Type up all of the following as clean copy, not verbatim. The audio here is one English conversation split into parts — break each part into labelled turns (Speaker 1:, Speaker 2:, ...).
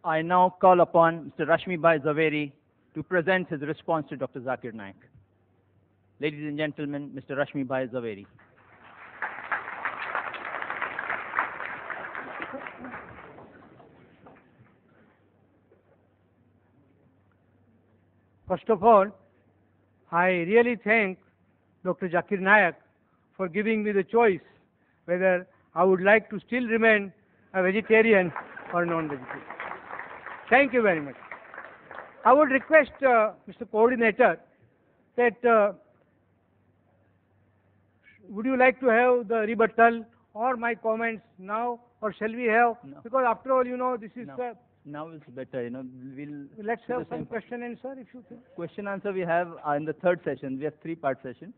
Speaker 1: I now call upon Mr. Rashmi Bhai Zaveri to present his response to Dr. Zakir Naik. Ladies and gentlemen, Mr. Rashmi Bhai Zaveri.
Speaker 2: First of all, I really thank Dr. Zakir Naik for giving me the choice whether I would like to still remain a vegetarian or non-vegetarian. Thank you very much. I would request Mr. Coordinator that would you like to have the rebuttal or my comments now, or shall we have?
Speaker 1: No.
Speaker 2: Because after all, this is
Speaker 1: No. Now it's better,
Speaker 2: let's
Speaker 1: do
Speaker 2: have
Speaker 1: the
Speaker 2: some
Speaker 1: same.
Speaker 2: question answer if you think.
Speaker 1: Question answer we have in the third session. We have three-part session.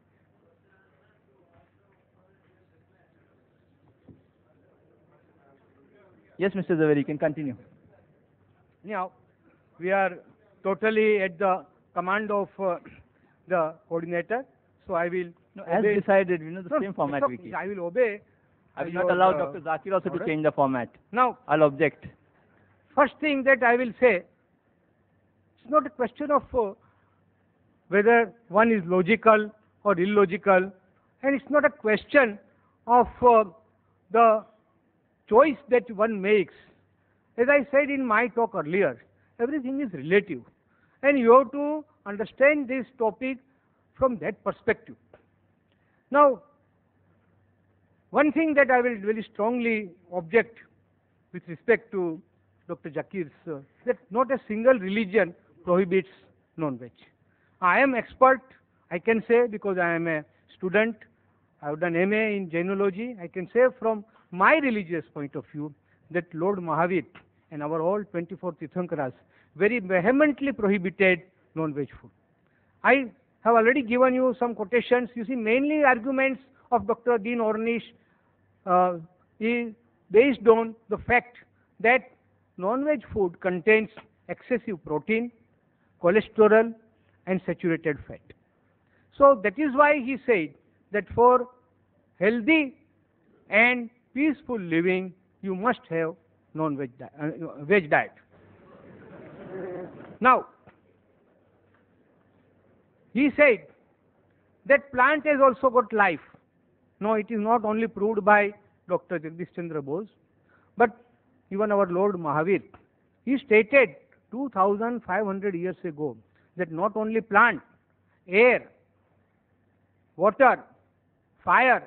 Speaker 1: Yes, Mr. Zaveri, you can continue.
Speaker 2: Now, we are totally at the command of the coordinator, so I will
Speaker 1: No, as
Speaker 2: obey.
Speaker 1: decided, the
Speaker 2: No,
Speaker 1: same format
Speaker 2: it's
Speaker 1: we
Speaker 2: okay.
Speaker 1: keep.
Speaker 2: I will obey.
Speaker 1: I will
Speaker 2: your,
Speaker 1: not allow Dr. Zakir also to
Speaker 2: order.
Speaker 1: change the format.
Speaker 2: Now,
Speaker 1: I'll object.
Speaker 2: first thing that I will say, it's not a question of whether one is logical or illogical, and it's not a question of the choice that one makes. As I said in my talk earlier, everything is relative, and you have to understand this topic from that perspective. Now, one thing that I will very strongly object with respect to Dr. Zakir's, that not a single religion prohibits non-veg. I am expert, I can say, because I am a student, I have done MA in Jainology. I can say from my religious point of view that Lord Mahavir and our all 24 Tirthankaras very vehemently prohibited non-veg food. I have already given you some quotations. You see, mainly arguments of Dr. Dean Ornish is based on the fact that non-veg food contains excessive protein, cholesterol, and saturated fat. So that is why he said that for healthy and peaceful living, you must have non-veg veg diet. Now, he said that plant has also got life. No, it is not only proved by Dr. Jagdish Chandra Bose, but even our Lord Mahavir. He stated 2,500 years ago that not only plant, air, water, fire,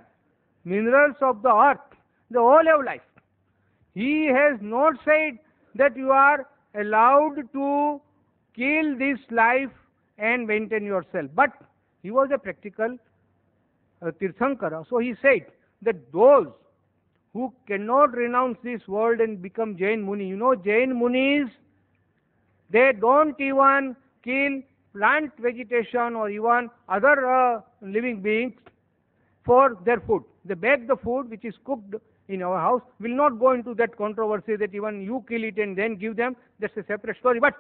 Speaker 2: minerals of the earth, they all have life. He has not said that you are allowed to kill this life and maintain yourself. But he was a practical Tirthankara. So he said that those who cannot renounce this world and become Jain Muni, Jain Munis, they don't even kill plant vegetation or even other living beings for their food. They bake the food which is cooked in our house. Will not go into that controversy that even you kill it and then give them. That's a separate story. But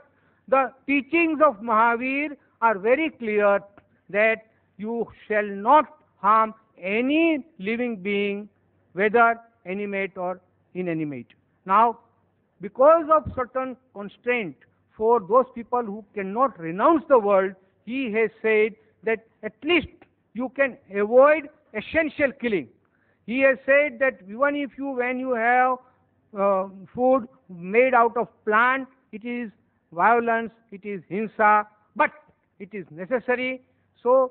Speaker 2: the teachings of Mahavir are very clear that you shall not harm any living being, whether animate or inanimate. Now, because of certain constraint for those people who cannot renounce the world, he has said that at least you can avoid essential killing. He has said that even if when you have food made out of plant, it is violence, it is hinsa, but it is necessary. So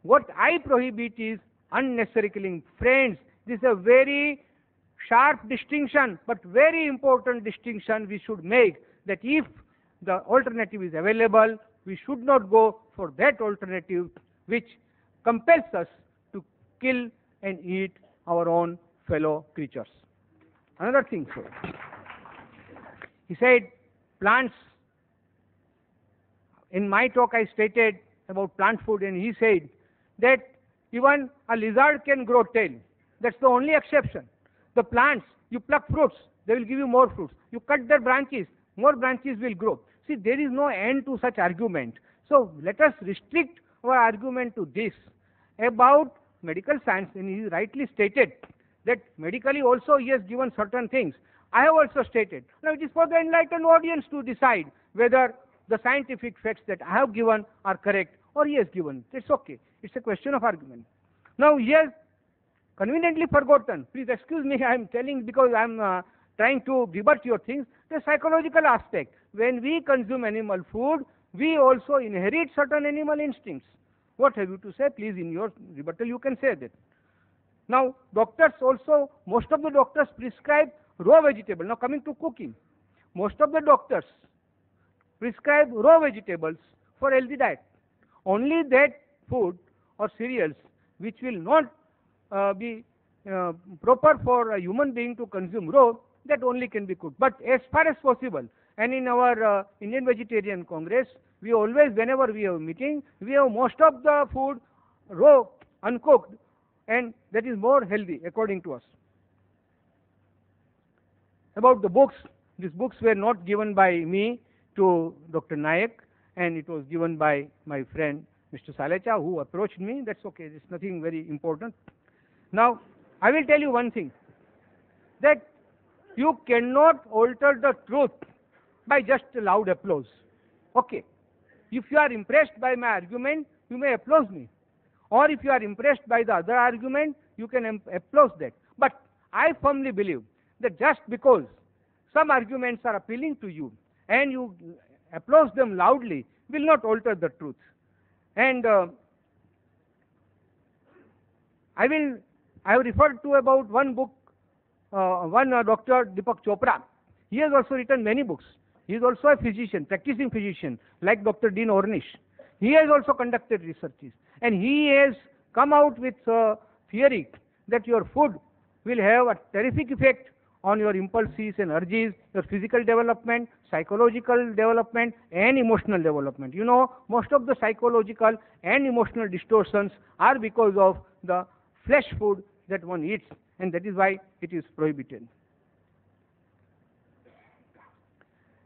Speaker 2: what I prohibit is unnecessary killing. Friends, this is a very sharp distinction, but very important distinction we should make, that if the alternative is available, we should not go for that alternative which compels us to kill and eat our own fellow creatures. Another thing, sir. He said plants. In my talk I stated about plant food, and he said that even a lizard can grow tail. That's the only exception. The plants, you pluck fruits, they will give you more fruits. You cut their branches, more branches will grow. See, there is no end to such argument. So let us restrict our argument to this. About medical science, and he rightly stated that medically also he has given certain things. I have also stated. Now it is for the enlightened audience to decide whether the scientific facts that I have given are correct or he has given. It's okay. It's a question of argument. Now he has conveniently forgotten. Please excuse me, I am telling because I am trying to rebut your things. The psychological aspect. When we consume animal food, we also inherit certain animal instincts. What have you to say? Please, in your rebuttal, you can say that. Now, doctors also, most of the doctors prescribe raw vegetable. Now, coming to cooking, most of the doctors prescribe raw vegetables for healthy diet. Only that food or cereals which will not be proper for a human being to consume raw, that only can be cooked. But as far as possible, and in our Indian Vegetarian Congress, we always, whenever we have meeting, we have most of the food raw, uncooked, and that is more healthy according to us. About the books, these books were not given by me to Dr. Naik, and it was given by my friend Mr. Salecha, who approached me. That's okay, it's nothing very important. Now, I will tell you one thing, that you cannot alter the truth by just loud applause. Okay, if you are impressed by my argument, you may applaud me. Or if you are impressed by the other argument, you can applaud that. But I firmly believe that just because some arguments are appealing to you and you applaud them loudly will not alter the truth. And I have referred to about one book, Dr. Deepak Chopra. He has also written many books. He is also a physician, practicing physician, like Dr. Dean Ornish. He has also conducted researches, and he has come out with a theory that your food will have a terrific effect on your impulses and urges, your physical development, psychological development, and emotional development. You know, most of the psychological and emotional distortions are because of the flesh food that one eats, and that is why it is prohibited.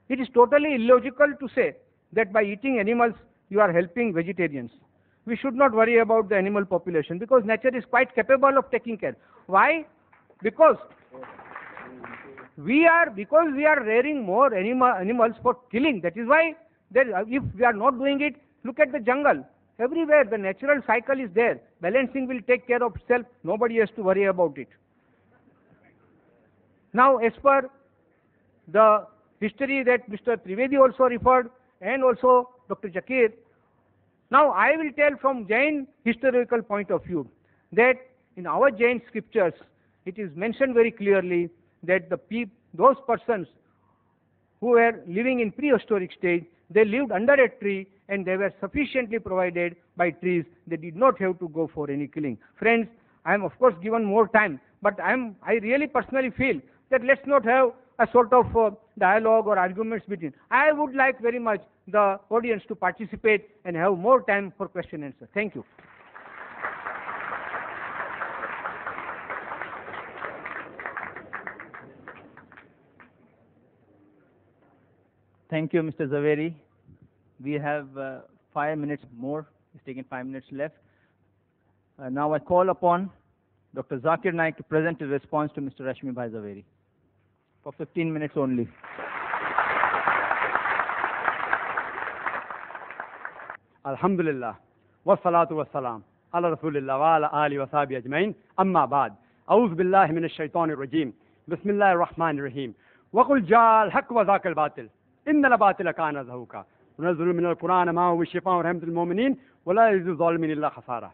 Speaker 2: It is totally illogical to say that by eating animals you are helping vegetarians. We should not worry about the animal population because nature is quite capable of taking care. Why? Because we are rearing more animals for killing. That is why if we are not doing it, look at the jungle. Everywhere the natural cycle is there. Balancing will take care of itself. Nobody has to worry about it. Now, as per the history that Mr. Trivedi also referred, and also Dr. Zakir, now I will tell from Jain historical point of view that in our Jain scriptures it is mentioned very clearly that those persons who were living in prehistoric stage, they lived under a tree and they were sufficiently provided by trees. They did not have to go for any killing. Friends, I am of course given more time, but I really personally feel that let's not have a sort of dialogue or arguments between. I would like very much the audience to participate and have more time for question and answer. Thank you.
Speaker 1: Thank you, Mr. Zaveri. We have 5 minutes more. It's taken 5 minutes left. Now I call upon Dr. Zakir Naik to present his response to Mr. Rashmi Bhai Zaveri for 15 minutes only.
Speaker 3: Alhamdulillah, wassalatu wassalam, ala rasulillah wa ala alihi wa sahbihi ajmain, amma ba'd. A'udhu billahi minash shaitanir rajim. Bismillahir rahmanir rahim. Wa qul ja'al haqq wa zaqal batil. Innal batila kana zahuqa. Nunazzilu minal Qur'ani ma huwa shifaa'un wa rahmatul mu'minin wa la yazidu zalimin illa khasara.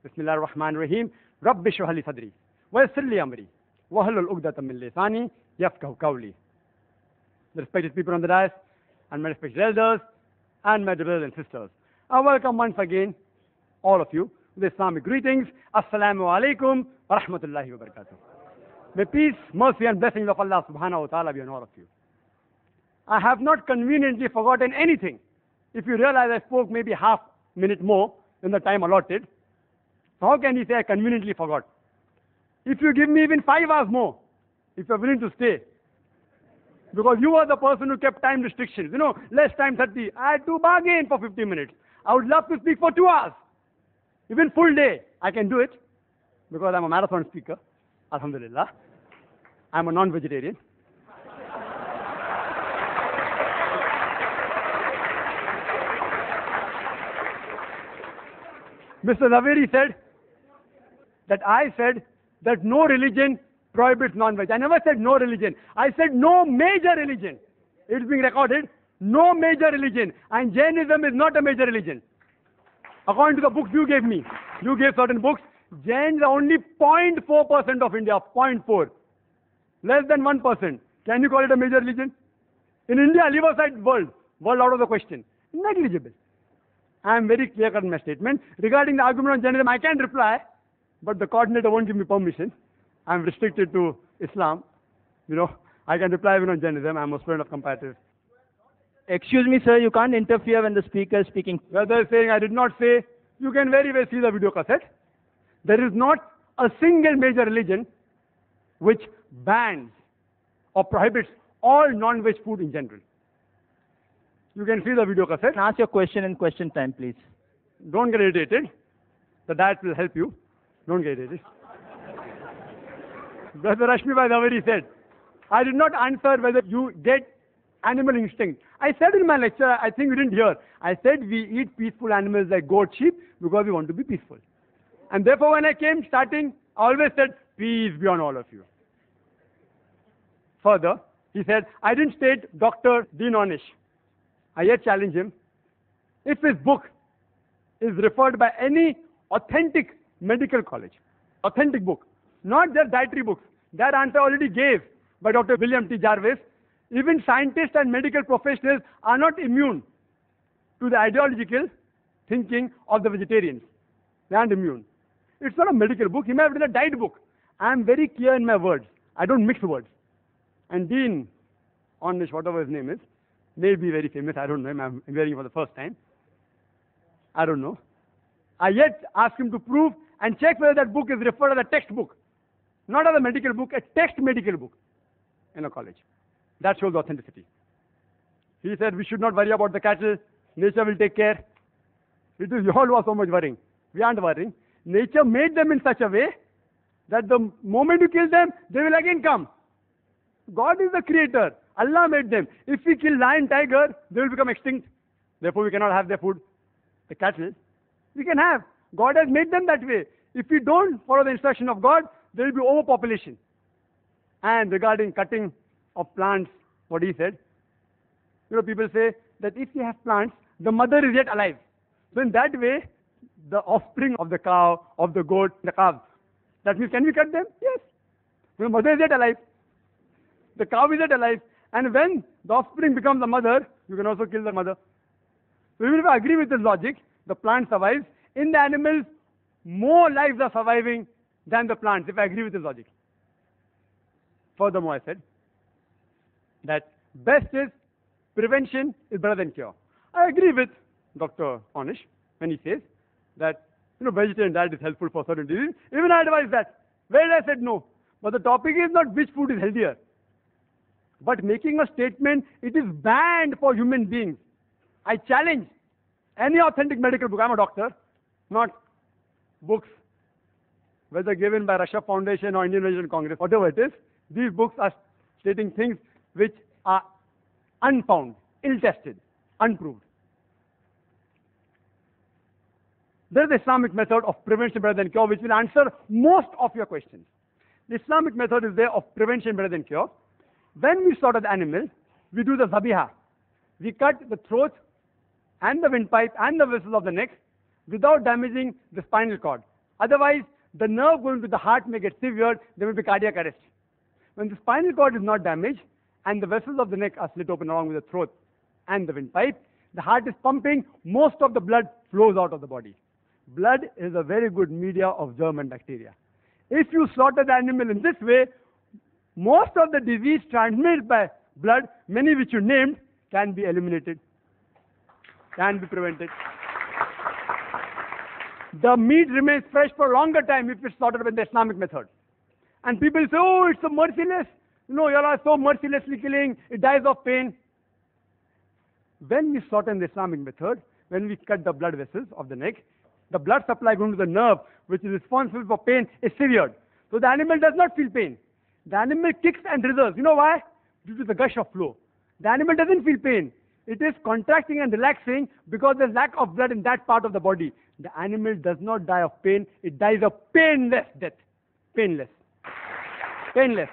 Speaker 3: Bismillahir rahmanir rahim. Rabbi shrah li sadri wa yassir li amri wa hlul 'uqdatam min lisani yafqahu qawli. The respected people on the dais and my respected elders and my brothers and sisters, I welcome once again all of you with Islamic greetings. Assalamu alaikum wa rahmatullahi wa barakatuh. May peace, mercy and blessings of Allah subhanahu wa ta'ala be on all of you. I have not conveniently forgotten anything. If you realize I spoke maybe half minute more than the time allotted, so how can you say I conveniently forgot? If you give me even 5 hours more, if you are willing to stay, because you are the person who kept time restrictions, less time 30. I had to bargain for 50 minutes. I would love to speak for 2 hours. Even full day, I can do it because I'm a marathon speaker. Alhamdulillah. I'm a non-vegetarian. Mr. Zaveri said that I said that no religion prohibits non-veg. I never said no religion. I said no major religion. It's being recorded. No major religion. And Jainism is not a major religion. According to the books you gave me, you gave certain books, Jains are only 0.4% of India, 0.4. Less than 1%. Can you call it a major religion? In India, leave aside world out of the question. Negligible. I am very clear cut in my statement. Regarding the argument on Jainism, I can reply, but the coordinator won't give me permission. I am restricted to Islam. I can reply even on Jainism. I am a student of comparative.
Speaker 1: Excuse me, sir, you can't interfere when the speaker is speaking.
Speaker 3: Whether saying I did not say, you can very well see the video cassette. There is not a single major religion which bans or prohibits all non-veg food in general. You can see the video cassette.
Speaker 1: Ask your question in question time, please.
Speaker 3: Don't get irritated. The diet will help you. Don't get irritated. Brother Rashmi Bhai Zaveri said, I did not answer whether you get animal instinct. I said in my lecture, I think you didn't hear, I said we eat peaceful animals like goat, sheep, because we want to be peaceful. And therefore when I came starting, I always said, peace be on all of you. Further, he said, I didn't state Dr. Dean Ornish. I yet challenge him. If his book is referred by any authentic medical college, authentic book, not just dietary books, that answer already gave by Dr. William T. Jarvis. Even scientists and medical professionals are not immune to the ideological thinking of the vegetarians. They aren't immune. It's not a medical book. He may have written a diet book. I am very clear in my words. I don't mix words. And Dean Ornish, whatever his name is, may be very famous. I don't know him. I'm hearing him for the first time. I don't know. I yet ask him to prove and check whether that book is referred as a textbook. Not as a medical book, a text medical book in a college. That shows authenticity. He said we should not worry about the cattle. Nature will take care. It is you all who are so much worrying. We aren't worrying. Nature made them in such a way that the moment you kill them, they will again come. God is the creator. Allah made them. If we kill lion, tiger, they will become extinct. Therefore, we cannot have their food. The cattle, we can have. God has made them that way. If we don't follow the instruction of God, there will be overpopulation. And regarding cutting of plants, what he said, people say that if you have plants, the mother is yet alive. So in that way, the offspring of the cow, of the goat, the calf, that means can we cut them? Yes. The mother is yet alive. The cow is yet alive. And when the offspring becomes the mother, you can also kill the mother. So even if I agree with this logic, the plant survives. In the animals, more lives are surviving than the plants, if I agree with this logic. Furthermore, I said that best is prevention is better than cure. I agree with Dr. Ornish when he says that vegetarian diet is helpful for certain diseases. Even I advise that. Where I said no. But the topic is not which food is healthier, but making a statement, it is banned for human beings. I challenge any authentic medical book. I'm a doctor, not books, whether given by Russia Foundation or Indian Vegetarian Congress, whatever it is. These books are stating things which are unfound, ill-tested, unproved. There is the Islamic method of prevention better than cure, which will answer most of your questions. The Islamic method is there of prevention better than cure. When we slaughter the animal, we do the zabiha. We cut the throat and the windpipe and the vessels of the neck without damaging the spinal cord. Otherwise, the nerve going to the heart may get severed, there will be cardiac arrest. When the spinal cord is not damaged and the vessels of the neck are slit open along with the throat and the windpipe, the heart is pumping, most of the blood flows out of the body. Blood is a very good media of germ and bacteria. If you slaughter the animal in this way, most of the disease transmitted by blood, many which you named, can be eliminated, can be prevented. The meat remains fresh for a longer time if it's slaughtered with the Islamic method. And people say, oh, it's so merciless. You all are so mercilessly killing, it dies of pain. When we slaughter in the Islamic method, when we cut the blood vessels of the neck, the blood supply going to the nerve, which is responsible for pain, is severed. So the animal does not feel pain. The animal kicks and writhers. You know why? Due to the gush of flow. The animal doesn't feel pain. It is contracting and relaxing because there's lack of blood in that part of the body. The animal does not die of pain. It dies a painless death. Painless. Painless.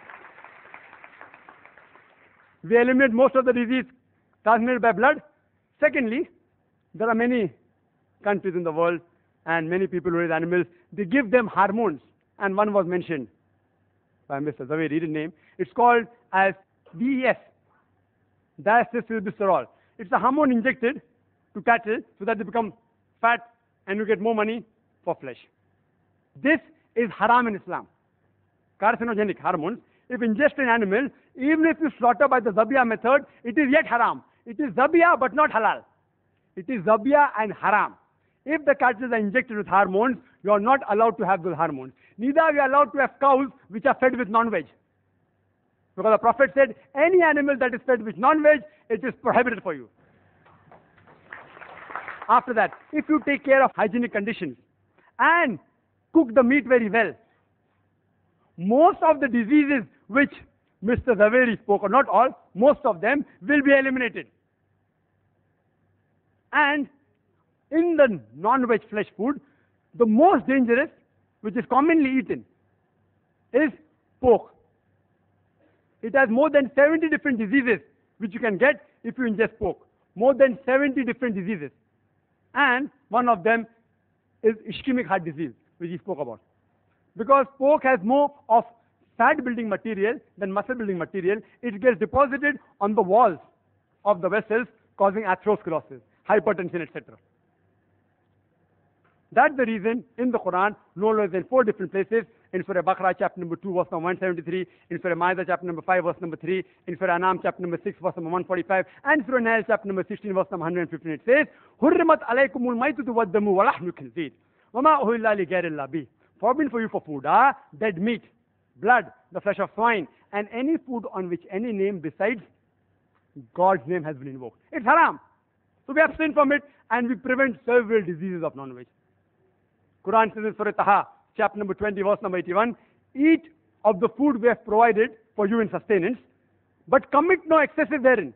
Speaker 3: We eliminate most of the disease transmitted by blood. Secondly, there are many countries in the world and many people who raise animals. They give them hormones. And one was mentioned by Mr. Zaveri, his name. It's called as DES, diacylglycerol. It's a hormone injected to cattle so that they become fat and you get more money for flesh. This is haram in Islam. Carcinogenic hormones. If ingested in animal, even if you slaughter by the zabiyah method, it is yet haram. It is zabiyah but not halal. It is zabiyah and haram. If the cattle are injected with hormones, you are not allowed to have those hormones. Neither are we allowed to have cows which are fed with non-veg. Because the Prophet said, any animal that is fed with non-veg, it is prohibited for you. After that, if you take care of hygienic conditions and cook the meat very well, most of the diseases which Mr. Zaveri spoke, or not all, most of them will be eliminated. And in the non-veg flesh food, the most dangerous, which is commonly eaten, is pork. It has more than 70 different diseases which you can get if you ingest pork. More than 70 different diseases. And one of them is ischemic heart disease, which he spoke about. Because pork has more of fat building material than muscle building material, it gets deposited on the walls of the vessels, causing atherosclerosis, hypertension, etc. That's the reason in the Quran, no less than 4 different places, in Surah Baqarah chapter number 2 verse number 173, in Surah Ma'idah chapter number 5 verse number 3, in Surah Anam chapter number 6 verse number 145, and Surah Nahl chapter number 16 verse number 115, it says, Hurrimat alaykumul maytatu waddamu wa lahmu khinzir, wa ma uhilla li ghayrillah bih. Forbidden for you for food are dead meat, blood, the flesh of swine, and any food on which any name besides God's name has been invoked. It's haram. So we abstain from it and we prevent several diseases of non-veg. Quran says in Surah Taha, chapter number 20, verse number 81, eat of the food we have provided for you in sustenance, but commit no excessive therein.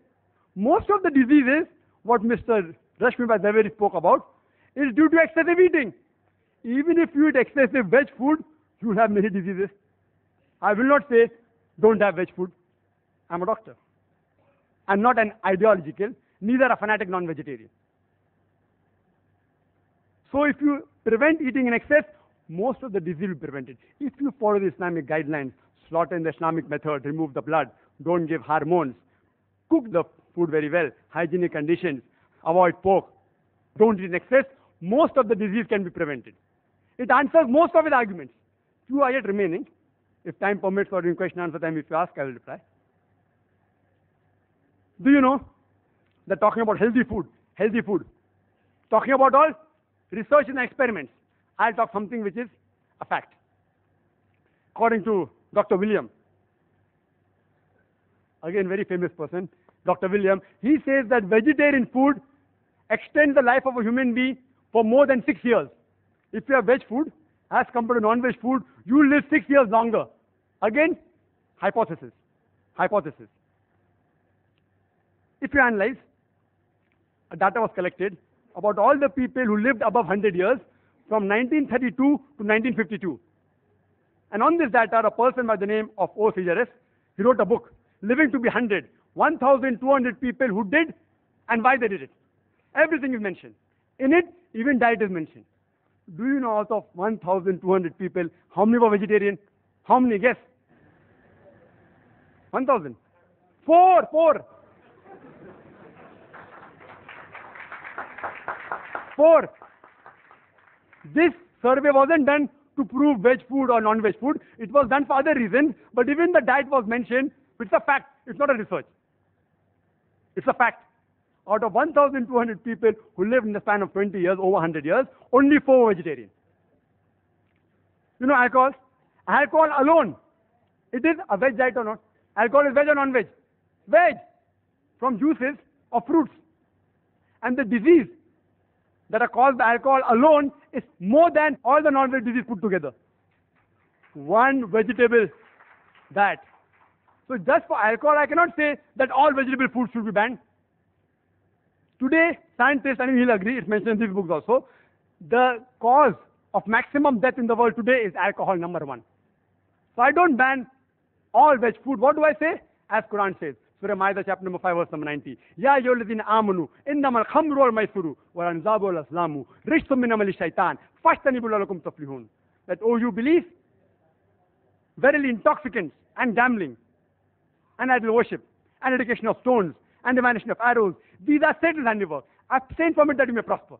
Speaker 3: Most of the diseases, what Mr. Rashmi Bhai Zaveri spoke about, is due to excessive eating. Even if you eat excessive veg food, you will have many diseases. I will not say, don't have veg food. I'm a doctor. I'm not an ideological, neither a fanatic non-vegetarian. So if you prevent eating in excess, most of the disease will be prevented. If you follow the Islamic guidelines, slaughter in the Islamic method, remove the blood, don't give hormones, cook the food very well, hygienic conditions, avoid pork, don't eat in excess, most of the disease can be prevented. It answers most of the arguments. Few are yet remaining. If time permits or during question and answer time, if you ask, I will reply. Do you know that talking about healthy food, talking about all research and experiments, I'll talk something which is a fact. According to Dr. William, again very famous person, Dr. William, he says that vegetarian food extends the life of a human being for more than 6 years. If you have veg food, as compared to non-veg food, you will live 6 years longer. Again, hypothesis. Hypothesis. If you analyze, data was collected about all the people who lived above 100 years from 1932 to 1952. And on this data, a person by the name of O. Sejares, he wrote a book, Living to be 100, 1,200 people who did and why they did it. Everything is mentioned. In it, even diet is mentioned. Do you know out of 1,200 people, how many were vegetarian? How many? Guess. 1,000. Four. This survey wasn't done to prove veg food or non-veg food. It was done for other reasons, but even the diet was mentioned. It's a fact. It's not a research. It's a fact. Out of 1,200 people who lived in the span of 20 years, over 100 years, only 4 were vegetarian. You know alcohol? Alcohol alone, it is a veg diet or not? Alcohol is veg or non-veg? Veg. From juices of fruits. And the disease that are caused by alcohol alone is more than all the non-veg disease put together. One vegetable diet. So just for alcohol, I cannot say that all vegetable foods should be banned. Today, scientists, and he'll agree, it's mentioned in these books also, the cause of maximum death in the world today is alcohol, number one. So I don't ban all veg food. What do I say? As Quran says, Surah Ma'idah chapter number 5 verse number 90. Ya ayyuhalladhina amanu innamal khamru wal maisuru wal anzabu wal azlamu rijsum min amali shaitan fajtanibu la'allakum tuflihun. That, oh, you believe? Verily intoxicants and gambling and idol worship and dedication of stones and divination of arrows, these are Satan's handiwork. Abstain from it that you may prosper.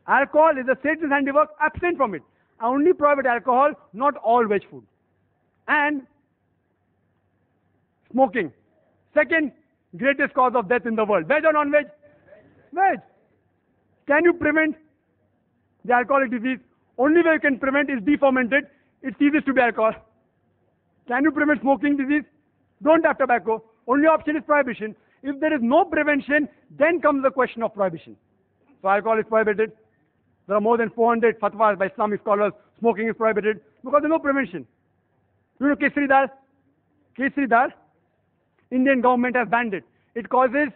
Speaker 3: Alcohol is a Satan's handiwork. Abstain from it. I only prohibit alcohol, not all veg food. And smoking. Second greatest cause of death in the world. Veg or non-veg? Veg. Can you prevent the alcoholic disease? Only way you can prevent is defermented. It ceases to be alcohol. Can you prevent smoking disease? Don't have tobacco. Only option is prohibition. If there is no prevention, then comes the question of prohibition. So alcohol is prohibited. There are more than 400 fatwas by Islamic scholars. Smoking is prohibited because there is no prevention. You know Kesari dal? Kesari dal? Indian government has banned it. It causes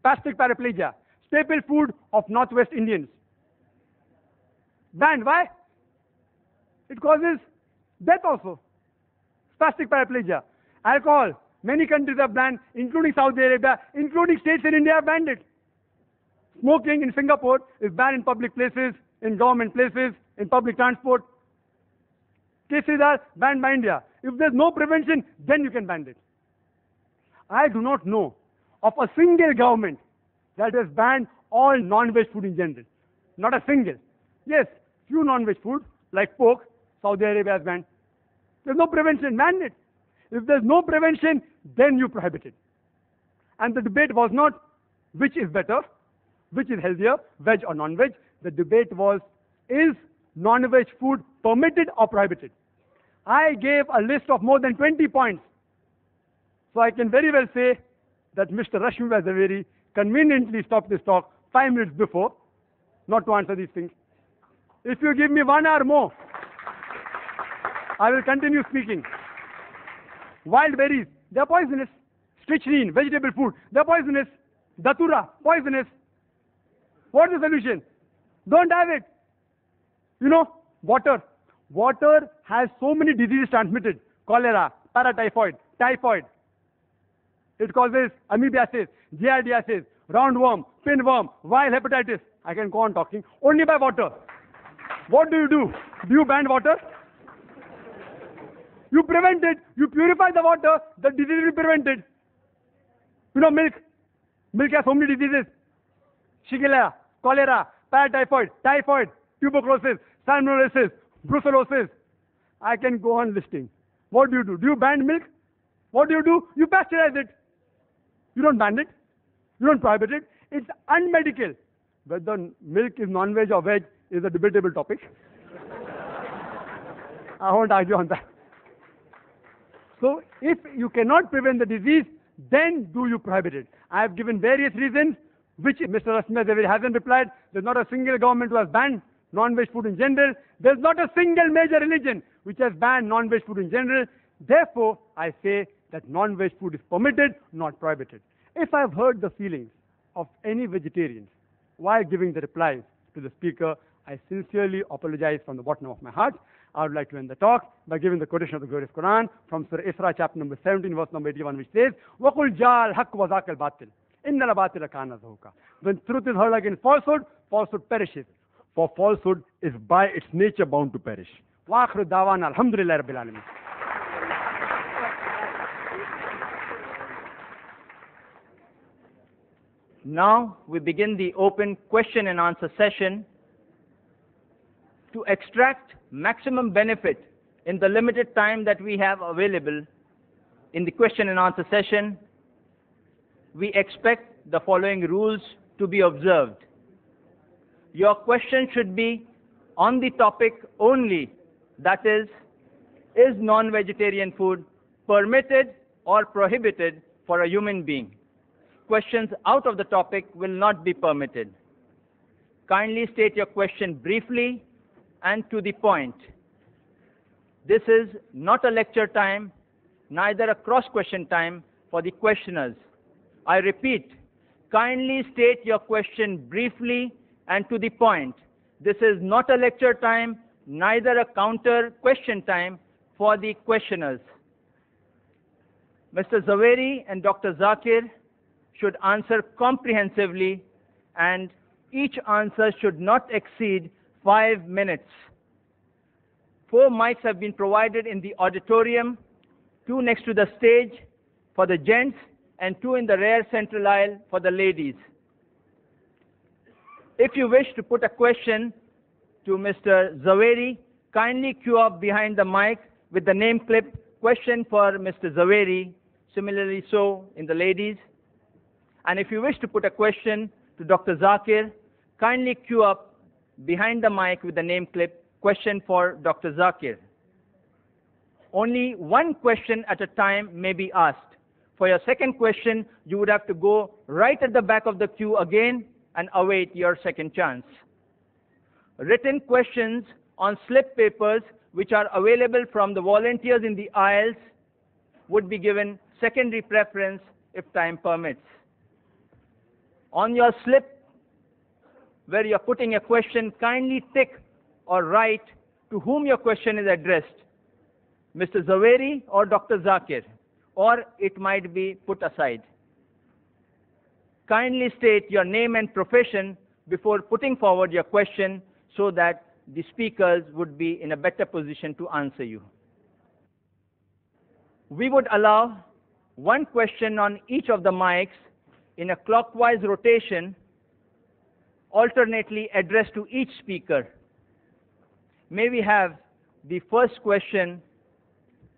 Speaker 3: spastic paraplegia, staple food of Northwest Indians. Banned. Why? It causes death also. Spastic paraplegia. Alcohol. Many countries have banned, including Saudi Arabia, including states in India have banned it. Smoking in Singapore is banned in public places, in government places, in public transport. Cases are banned by India. If there's no prevention, then you can ban it. I do not know of a single government that has banned all non-veg food in general. Not a single. Yes, few non-veg food, like pork, Saudi Arabia has banned. There's no prevention, ban it. If there's no prevention, then you prohibit it. And the debate was not which is better, which is healthier, veg or non-veg. The debate was, is non-veg food permitted or prohibited? I gave a list of more than 20 points. So I can very well say that Mr. Rashmi Zaveri conveniently stopped this talk 5 minutes before, not to answer these things. If you give me 1 hour more, I will continue speaking. Wild berries, they are poisonous. Strychnine, vegetable food, they are poisonous. Datura, poisonous. What is the solution? Don't have it. You know, water. Water has so many diseases transmitted. Cholera, paratyphoid, typhoid. It causes amoebiasis, giardiasis, roundworm, pinworm, viral hepatitis. I can go on talking. Only by water. What do? Do you ban water? You prevent it. You purify the water. The disease will be prevented. You know, milk. Milk has so many diseases. Shigella, cholera, paratyphoid, typhoid, tuberculosis, salmonellosis, brucellosis. I can go on listing. What do? Do you ban milk? What do? You pasteurize it. You don't ban it. You don't prohibit it. It's unmedical. Whether milk is non-veg or veg is a debatable topic. I won't argue on that. So if you cannot prevent the disease, then do you prohibit it? I have given various reasons, which Mr. Rasmi Zaveri hasn't replied. There's not a single government who has banned non-veg food in general. There's not a single major religion which has banned non-veg food in general. Therefore, I say that non-veg food is permitted, not prohibited. If I have hurt the feelings of any vegetarians while giving the replies to the speaker, I sincerely apologize from the bottom of my heart. I would like to end the talk by giving the quotation of the glorious Quran from Surah Isra, chapter number 17, verse number 81, which says, وَقُلْ جَاءَ الْحَقُّ وَزَاقَ الْبَاطِلِ إِنَّ الْبَاطِلَ كَانَ زَهُوقًا. When truth is heard against falsehood, falsehood perishes. For falsehood is by its nature bound to perish. وَآخِرُ دَعْوَانَا الْحَمْدُ لِلَّهِ رَبِّ الْعَالَمِينَ.
Speaker 1: Now we begin the open question and answer session. To extract maximum benefit in the limited time that we have available in the question and answer session, we expect the following rules to be observed. Your question should be on the topic only, that is non-vegetarian food permitted or prohibited for a human being? Questions out of the topic will not be permitted. Kindly state your question briefly and to the point. This is not a lecture time, neither a cross-question time for the questioners. I repeat, Kindly state your question briefly and to the point. This is not a lecture time, neither a counter question time for the questioners. Mr. Zaveri and Dr. Zakir should answer comprehensively, and each answer should not exceed 5 minutes. 4 mics have been provided in the auditorium, 2 next to the stage for the gents and 2 in the rear central aisle for the ladies. If you wish to put a question to Mr. Zaveri, kindly queue up behind the mic with the name clip, question for Mr. Zaveri, similarly so in the ladies. And if you wish to put a question to Dr. Zakir, kindly queue up behind the mic with the name clip, question for Dr. Zakir. Only one question at a time may be asked. For your second question, you would have to go right at the back of the queue again and await your second chance. Written questions on slip papers, which are available from the volunteers in the aisles, would be given secondary preference if time permits. On your slip, where you are putting a question, kindly tick or write to whom your question is addressed, Mr. Zaveri or Dr. Zakir, or it might be put aside. Kindly state your name and profession before putting forward your question so that the speakers would be in a better position to answer you. We would allow one question on each of the mics in a clockwise rotation, alternately addressed to each speaker. May we have the first question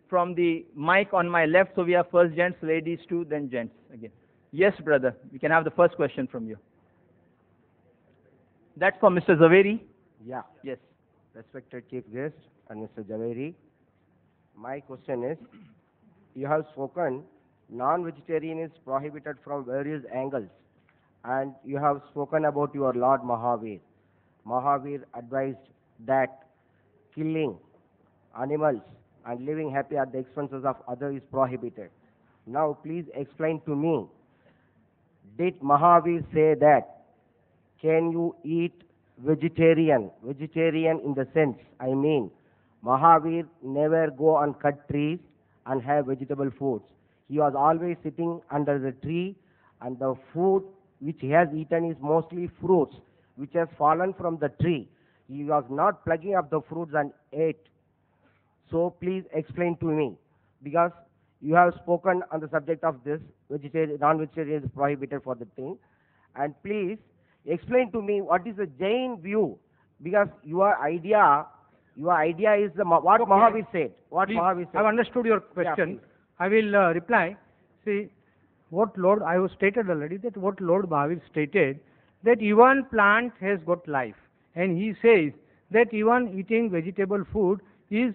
Speaker 1: from the mic on my left? So we have first gents, ladies too, then gents again. Yes, brother, we can have the first question from you. That's for Mr. Zaveri.
Speaker 4: Yeah.
Speaker 1: Yes.
Speaker 4: Respected Chief Guest and Mr. Javeri, my question is, you have spoken non-vegetarian is prohibited from various angles, and you have spoken about your Lord Mahavir. Mahavir advised that killing animals and living happy at the expenses of others is prohibited. Now please explain to me, did Mahavir say that can you eat vegetarian in the sense, I mean, Mahavir never go and cut trees and have vegetable foods. He was always sitting under the tree, and the food which he has eaten is mostly fruits which has fallen from the tree. He was not plucking up the fruits and ate. So please explain to me, because you have spoken on the subject of this, non-vegetarian is prohibited for the thing, and please explain to me what is the Jain view, because your idea is what okay. Mahavir said. What please, Mahavir said.
Speaker 2: I have understood your question. Yeah, I will reply. See, I have stated already that what Lord Mahavir stated, that even plant has got life, and he says that even eating vegetable food is,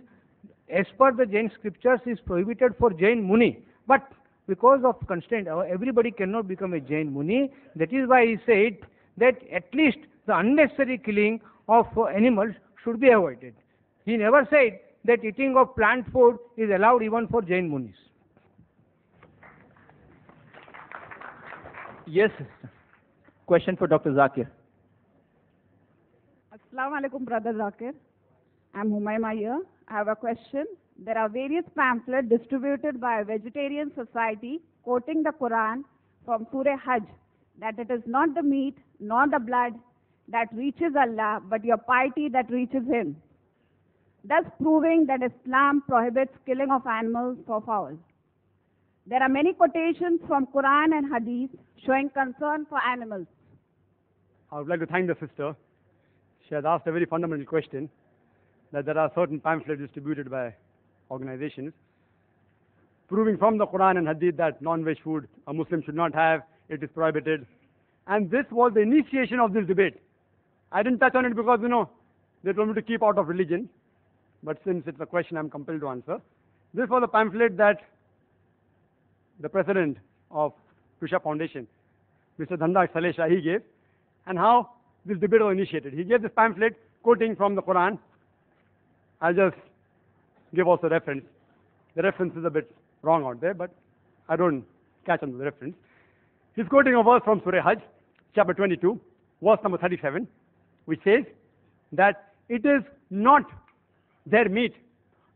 Speaker 2: as per the Jain scriptures, is prohibited for Jain Muni. But because of constraint, everybody cannot become a Jain Muni. That is why he said that at least the unnecessary killing of animals should be avoided. He never said that eating of plant food is allowed even for Jain Munis.
Speaker 1: Yes. Question for Dr. Zakir.
Speaker 5: Assalamu alaikum, Brother Zakir. I'm Humayma here. I have a question. There are various pamphlets distributed by a vegetarian society quoting the Quran from Surah Hajj, that it is not the meat nor the blood that reaches Allah, but your piety that reaches Him, thus proving that Islam prohibits killing of animals for fowl. There are many quotations from Quran and Hadith showing concern for animals.
Speaker 3: I would like to thank the sister. She has asked a very fundamental question, that there are certain pamphlets distributed by organizations proving from the Quran and Hadith that non-veg food a Muslim should not have, it is prohibited. And this was the initiation of this debate. I didn't touch on it because, they told me to keep out of religion. But since it's a question I'm compelled to answer. This was a pamphlet that the president of Prisha Foundation, Mr. Dhanda Saleh Shahi, gave, and how this debate was initiated. He gave this pamphlet quoting from the Quran. I'll just give also reference. The reference is a bit wrong out there, but I don't catch on the reference. He's quoting a verse from Surah Hajj, chapter 22, verse number 37, which says that it is not their meat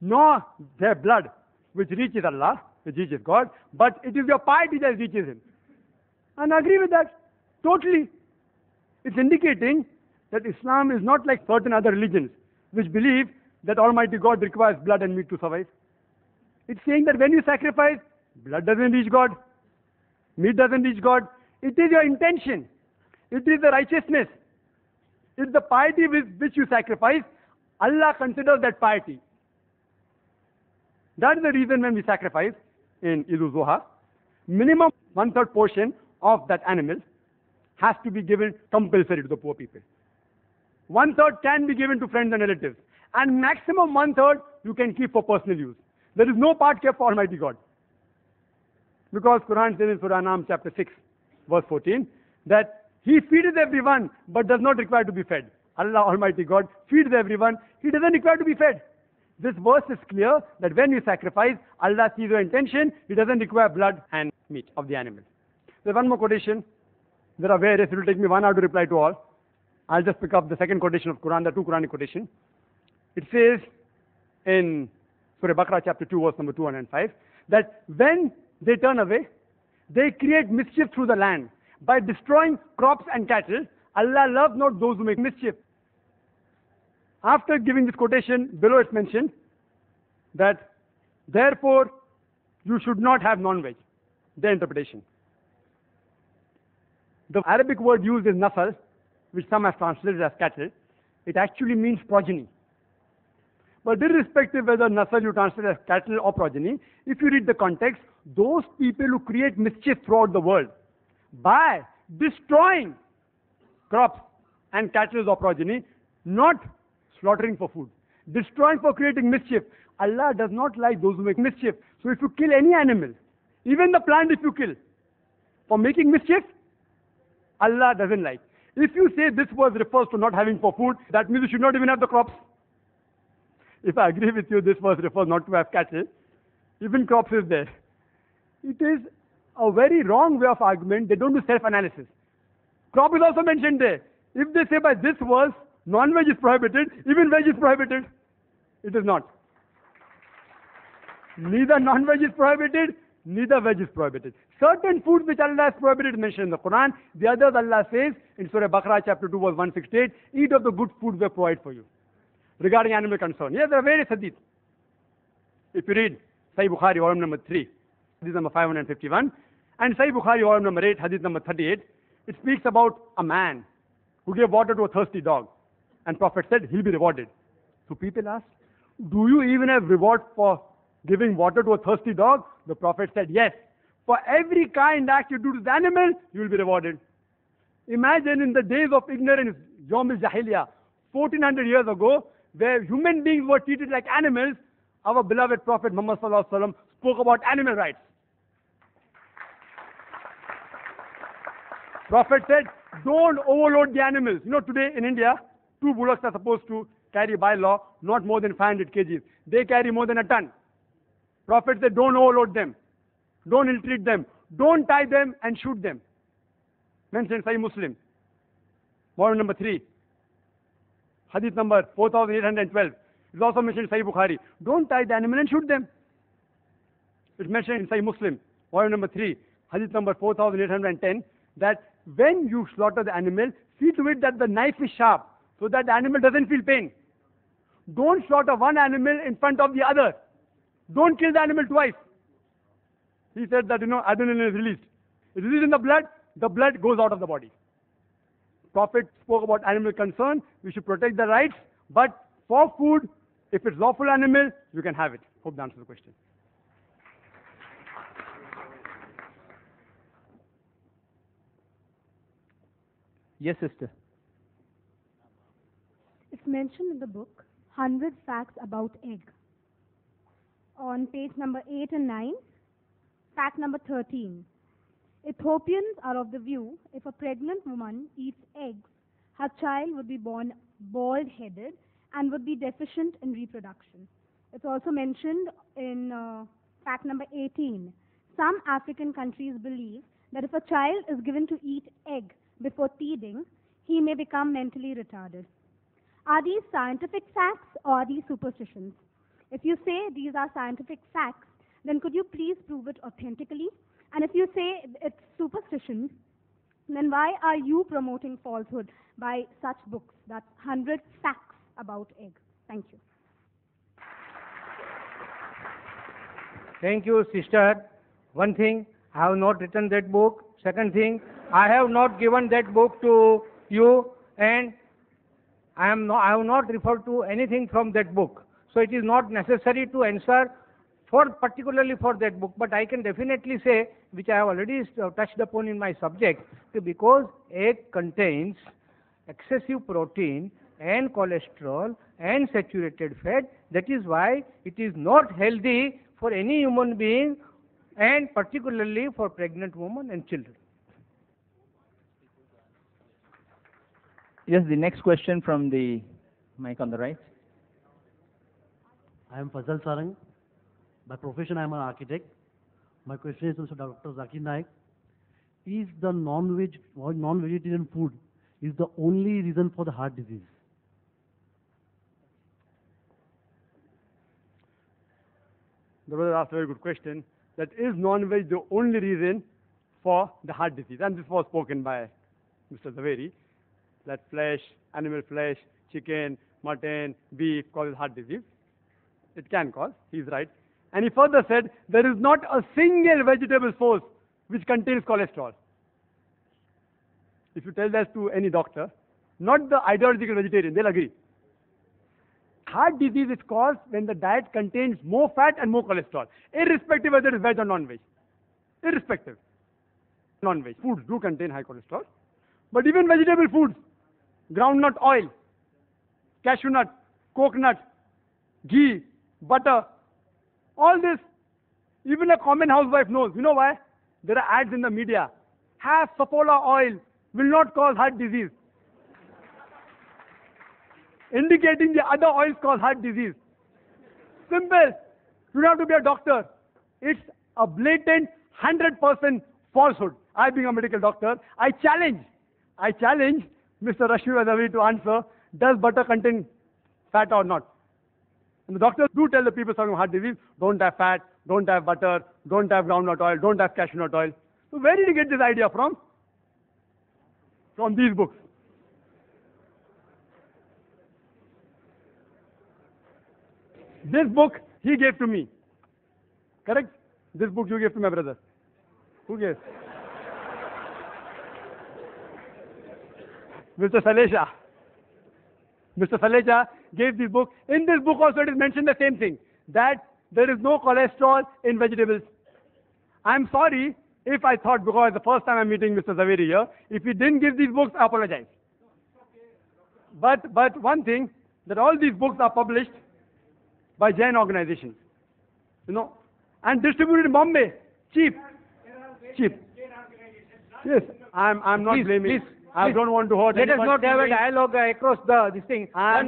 Speaker 3: nor their blood which reaches Allah, which reaches God, but it is your piety that reaches Him. And I agree with that totally. It's indicating that Islam is not like certain other religions which believe that Almighty God requires blood and meat to survive. It's saying that when you sacrifice, blood doesn't reach God, meat doesn't reach God. It is your intention. It is the righteousness. It's the piety with which you sacrifice. Allah considers that piety. That is the reason when we sacrifice in Eid al-Zuha, minimum 1/3 portion of that animal has to be given compulsory to the poor people. 1/3 can be given to friends and relatives. And maximum 1/3 you can keep for personal use. There is no part kept for Almighty God. Because Quran says in Surah Anam chapter 6, verse 14, that He feeds everyone but does not require to be fed. Allah Almighty God feeds everyone. He doesn't require to be fed. This verse is clear that when you sacrifice, Allah sees your intention. He doesn't require blood and meat of the animal. There's one more quotation. There are various. It will take me 1 hour to reply to all. I'll just pick up the second quotation of Quran, the two Quranic quotation. It says in Surah Baqarah chapter 2, verse number 205, that when they turn away, they create mischief through the land by destroying crops and cattle. Allah loves not those who make mischief. After giving this quotation, below it's mentioned that therefore you should not have non-veg. Their interpretation. The Arabic word used is nasal, which some have translated as cattle. It actually means progeny. But irrespective whether nasal you translate as cattle or progeny, if you read the context, those people who create mischief throughout the world by destroying crops and cattle or progeny, not slaughtering for food, destroying for creating mischief. Allah does not like those who make mischief. So if you kill any animal, even the plant if you kill, for making mischief, Allah doesn't like. If you say this verse refers to not having for food, that means you should not even have the crops. If I agree with you, this verse refers not to have cattle, even crops is there. It is a very wrong way of argument. They don't do self-analysis. Crop is also mentioned there. If they say by this verse, non-veg is prohibited, even veg is prohibited. It is not. Neither non-veg is prohibited, neither veg is prohibited. Certain foods which Allah has prohibited mentioned in the Quran. The others Allah says in Surah Baqarah chapter 2 verse 168, eat of the good food we provide for you. Regarding animal concern. Yes, there are various hadith. If you read Sahih Bukhari, volume number 3, hadith number 551, and Sahih Bukhari, volume number 8, hadith number 38, it speaks about a man who gave water to a thirsty dog. And Prophet said, he'll be rewarded. So people asked, do you even have reward for giving water to a thirsty dog? The Prophet said, yes. For every kind act you do to the animal, you will be rewarded. Imagine in the days of ignorance, Yawm al-Jahiliyyah, 1400 years ago, where human beings were treated like animals, our beloved Prophet Muhammad sallallahu alaihi wasallam spoke about animal rights. Prophet said, don't overload the animals. You know, today in India, 2 bullocks are supposed to carry by law not more than 500 kgs. They carry more than a ton. Prophet said, don't overload them. Don't ill-treat them. Don't tie them and shoot them. Mentioned Sahih Muslim. Volume number 3. Hadith number 4812. It's also mentioned in Sahih Bukhari. Don't tie the animal and shoot them. It's mentioned in Sahih Muslim. Volume number 3. Hadith number 4810. That when you slaughter the animal, see to it that the knife is sharp, so that the animal doesn't feel pain. Don't slaughter one animal in front of the other. Don't kill the animal twice. He said that, adrenaline is released. It's released in the blood goes out of the body. Prophet spoke about animal concern. We should protect the rights, but for food, if it's lawful animal, you can have it. Hope that answers the question.
Speaker 1: Yes, sister.
Speaker 6: It's mentioned in the book, 100 Facts About Egg. On page number 8 and 9, fact number 13. Ethiopians are of the view, if a pregnant woman eats eggs, her child would be born bald-headed and would be deficient in reproduction. It's also mentioned in fact number 18. Some African countries believe that if a child is given to eat egg before teething, he may become mentally retarded. Are these scientific facts or are these superstitions? If you say these are scientific facts, then could you please prove it authentically? And if you say it's superstition, then why are you promoting falsehood by such books? That's 100 facts about egg. Thank you.
Speaker 2: Thank you, sister. One thing, I have not written that book. Second thing, I have not given that book to you, and I have not referred to anything from that book. So it is not necessary to answer particularly for that book. But I can definitely say, which I have already touched upon in my subject, that because egg contains excessive protein and cholesterol and saturated fat, that is why it is not healthy for any human being, and particularly for pregnant women and children.
Speaker 1: Yes, the next question from the mic on the right.
Speaker 7: I am Fazal Sarang. By profession, I am an architect. My question is to Dr. Zakir Naik. Is the non-veg or non-vegetarian food is the only reason for the heart disease?
Speaker 3: The brother asked a very good question. That is non-veg the only reason for the heart disease? And this was spoken by Mr. Zaveri, that flesh, animal flesh, chicken, mutton, beef causes heart disease. It can cause, he's right. And he further said, there is not a single vegetable source which contains cholesterol. If you tell that to any doctor, not the ideological vegetarian, they'll agree. Heart disease is caused when the diet contains more fat and more cholesterol, irrespective whether it is veg or non-veg. Irrespective. Non-veg foods do contain high cholesterol, but even vegetable foods, groundnut oil, cashew nut, coconut, ghee, butter, all this, even a common housewife knows. You know why? There are ads in the media. Have sapola oil, will not cause heart disease, indicating the other oils cause heart disease. Simple. You don't have to be a doctor. It's a blatant 100% falsehood. I, being a medical doctor, I challenge Mr. Rashmi Vazavi to answer, does butter contain fat or not? And the doctors do tell the people suffering from heart disease, don't have fat, don't have butter, don't have groundnut oil, don't have cashew nut oil. So where did he get this idea from? From these books. This book he gave to me. Correct? This book you gave to my brother. Who gave? Mr. Salesha. Mr. Salesha gave this book. In this book also it is mentioned the same thing, that there is no cholesterol in vegetables. I'm sorry if I thought, because the first time I'm meeting Mr. Zaveri here, if he didn't give these books, I apologize. But one thing, that all these books are published by Jain organizations, and distributed in Bombay, cheap. Yes, I'm not blaming.
Speaker 2: Please,
Speaker 3: I don't want to hurt
Speaker 2: let us
Speaker 3: anyone's
Speaker 2: not have a
Speaker 3: feeling.
Speaker 2: dialogue across this thing.
Speaker 3: I'm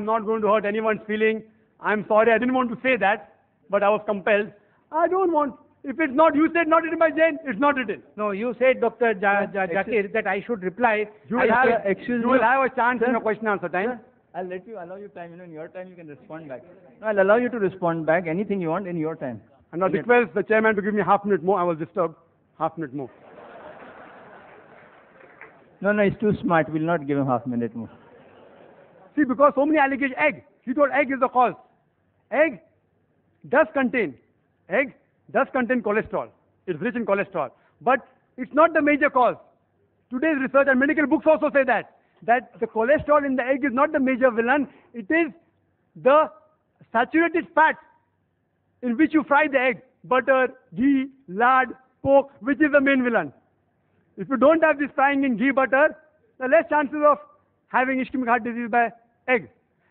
Speaker 3: not going to hurt anyone's feeling. I'm sorry, I didn't want to say that, but I was compelled. I don't want. If it's not, you said not written by Jain, it's not written.
Speaker 2: No, you said, Dr. Zakir, that I should reply.
Speaker 3: You will have a chance in your question answer time.
Speaker 1: I'll allow you time. In your time you can respond back. No, I'll allow you to respond back anything you want in your time.
Speaker 3: And I request the chairman to give me half minute more. I was disturbed. Half minute more.
Speaker 1: No, he's too smart. We'll not give him half minute more.
Speaker 3: See, because so many allegations, egg. He told egg is the cause. Egg does contain cholesterol. It's rich in cholesterol. But it's not the major cause. Today's research and medical books also say that the cholesterol in the egg is not the major villain. It is the saturated fat in which you fry the egg. Butter, ghee, lard, pork, which is the main villain. If you don't have this frying in ghee, butter, there are less chances of having ischemic heart disease by egg.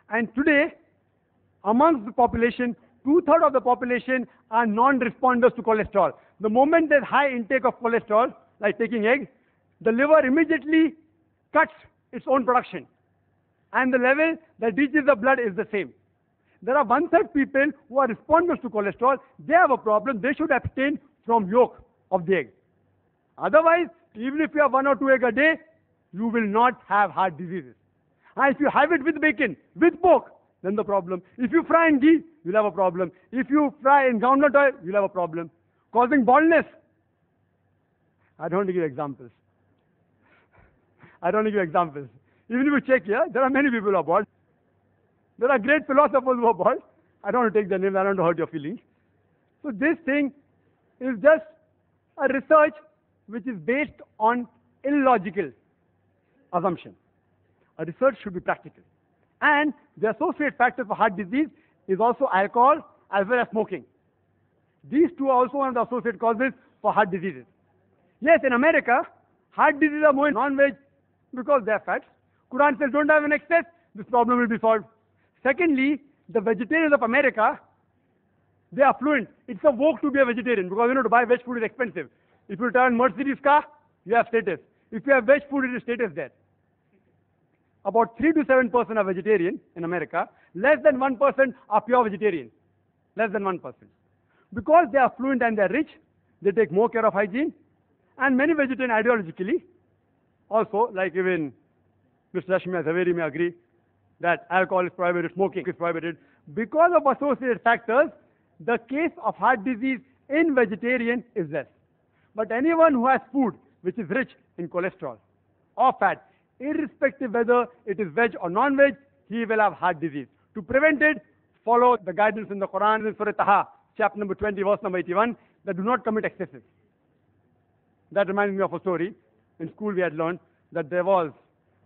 Speaker 3: And today, amongst the population, 2/3 of the population are non-responders to cholesterol. The moment there's high intake of cholesterol, like taking egg, the liver immediately cuts its own production. And the level that reaches the blood is the same. There are 1/3 people who are responders to cholesterol. They have a problem. They should abstain from yolk of the egg. Otherwise, even if you have 1 or 2 eggs a day, you will not have heart diseases. And if you have it with bacon, with pork, then the problem. If you fry in ghee, you'll have a problem. If you fry in groundnut oil, you'll have a problem, causing baldness. I don't want to give examples. I don't want to give examples. Even if you check here, there are many people who are bald. There are great philosophers who are bald. I don't want to take their names. I don't want to hurt your feelings. So this thing is just a research which is based on illogical assumption. A research should be practical. And the associate factor for heart disease is also alcohol as well as smoking. These two are also one of the associate causes for heart diseases. Yes, in America, heart diseases are more in non-veg because they are fats. Quran says don't have an excess, this problem will be solved. Secondly, the vegetarians of America, they are fluent. It's a vogue to be a vegetarian because to buy veg food is expensive. If you turn Mercedes car, you have status. If you have veg food, it is status there. About 3 to 7% are vegetarian in America. Less than 1% are pure vegetarian. Less than 1%. Because they are fluent and they are rich, they take more care of hygiene. And many vegetarian ideologically, also, like even Mr. Rashmi Zaveri may agree, that alcohol is prohibited, smoking is prohibited. Because of associated factors, the case of heart disease in vegetarian is less. But anyone who has food which is rich in cholesterol or fat, irrespective whether it is veg or non-veg, he will have heart disease. To prevent it, follow the guidance in the Quran in Surah Taha, chapter number 20, verse number 81, that do not commit excesses. That reminds me of a story. In school we had learned that there was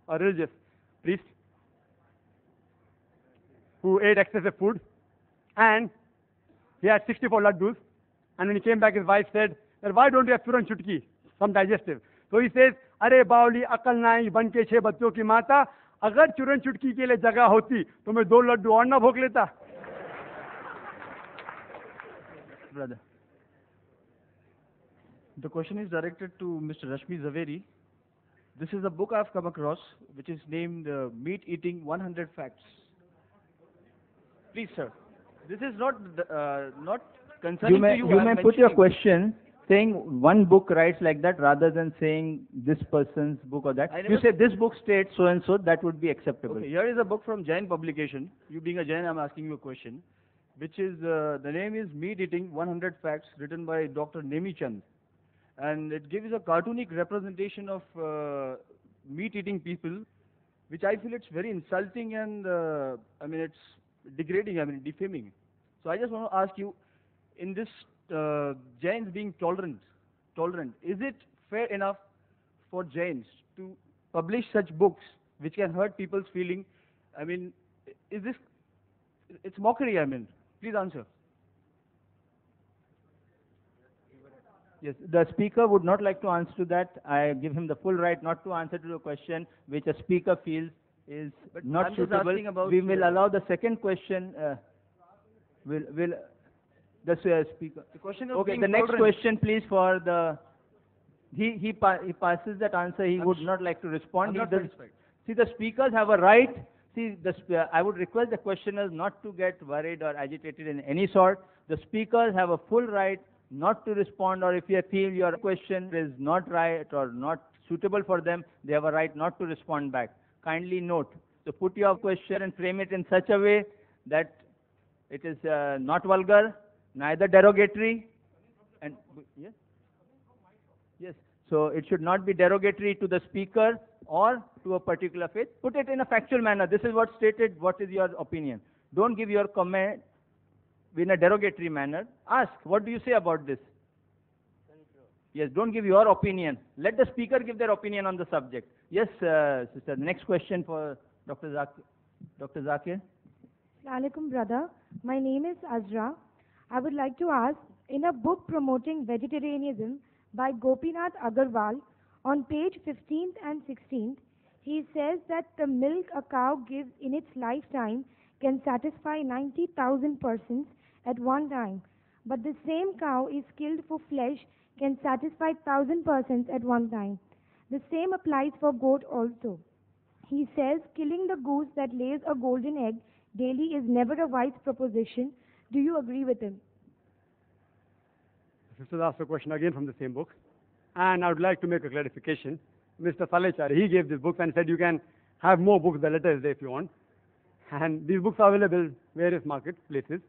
Speaker 3: a religious priest who ate excessive food, and he had 64 laddus, and when he came back his wife said, that why don't you have churan chutki, some digestive? So he says, Are bauli akal nahi banke chhe bachcho ki mata, agar churan chutki ke liye jagah hoti, to main 2 laddu aur na bhog leta.
Speaker 1: Brother. The question is directed to Mr. Rashmi Zaveri. This is a book I've come across, which is named Meat Eating 100 Facts. Please, sir. This is not concerning to you.
Speaker 2: You
Speaker 1: I'm
Speaker 2: may put your
Speaker 1: mentioning.
Speaker 2: question saying one book writes like that rather than saying this person's book or that.
Speaker 1: I
Speaker 2: You
Speaker 1: never
Speaker 2: say this book states so and so, that would be acceptable.
Speaker 1: Okay, here is a book from Jain publication. You being a Jain, I'm asking you a question, which is, the name is Meat Eating 100 Facts, written by Dr. Nemi Chand. And it gives a cartoonic representation of meat-eating people, which I feel it's very insulting and, it's degrading, defaming. So I just want to ask you, in this Jains being tolerant, is it fair enough for Jains to publish such books which can hurt people's feeling? Is this, it's mockery, please answer.
Speaker 2: Yes, the speaker would not like to answer to that. I give him the full right not to answer to the question which a speaker feels is
Speaker 1: But
Speaker 2: not
Speaker 1: I'm just
Speaker 2: suitable.
Speaker 1: asking about,
Speaker 2: We will allow the second question. Will the speaker?
Speaker 1: The question of
Speaker 2: Okay,
Speaker 1: being
Speaker 2: the next
Speaker 1: tolerant.
Speaker 2: question, please, for the. He passes that answer. He would not like to respond.
Speaker 1: I'm
Speaker 2: He
Speaker 1: not
Speaker 2: does-
Speaker 1: satisfied.
Speaker 2: See, the speakers have a right. See, I would request the questioners not to get worried or agitated in any sort. The speakers have a full right not to respond, or if you feel your question is not right or not suitable for them, they have a right not to respond back. Kindly note. So put your question and frame it in such a way that it is not vulgar, neither derogatory, and yes. Yes. So it should not be derogatory to the speaker or to a particular faith. Put it in a factual manner. This is what stated. What is your opinion? Don't give your comment in a derogatory manner. Ask, what do you say about this? Yes, don't give your opinion. Let the speaker give their opinion on the subject. Yes, sister. Next question for Dr. Zakir. Dr. Zakir.
Speaker 6: Assalamualaikum, brother. My name is Azra. I would like to ask, in a book promoting vegetarianism by Gopinath Agarwal, on page 15th and 16th, he says that the milk a cow gives in its lifetime can satisfy 90,000 persons at one time. But the same cow is killed for flesh can satisfy 1,000 persons at one time. The same applies for goat also. He says killing the goose that lays a golden egg daily is never a wise proposition. Do you agree with him?
Speaker 3: The sister asked a question again from the same book. And I would like to make a clarification. Mr. Salechar, he gave this book and said you can have more books. The letter is there if you want. And these books are available various marketplaces.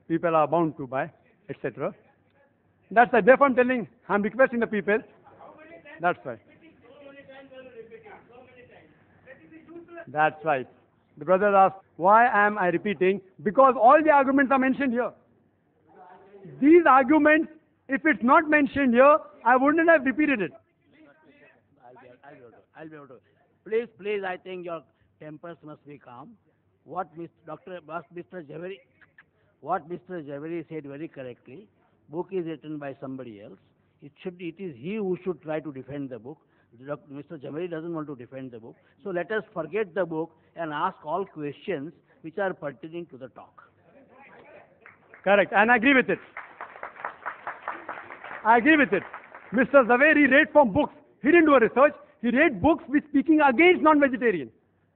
Speaker 3: People are bound to buy, etc. That's why. Therefore, I'm requesting the people. That's right. That's right. The brother asked, why am I repeating? Because all the arguments are mentioned here. These arguments, if it's not mentioned here, I wouldn't have repeated it.
Speaker 8: I'll be able to. Please, I think your tempers must be calm. What Mr. Javeri said very correctly, book is written by somebody else. It is he who should try to defend the book. Mr. Javeri doesn't want to defend the book. So let us forget the book and ask all questions which are pertaining to the talk.
Speaker 3: Correct, and I agree with it. I agree with it. Mr. Zaveri read from books. He didn't do a research. He read books which speaking against non-vegetarian.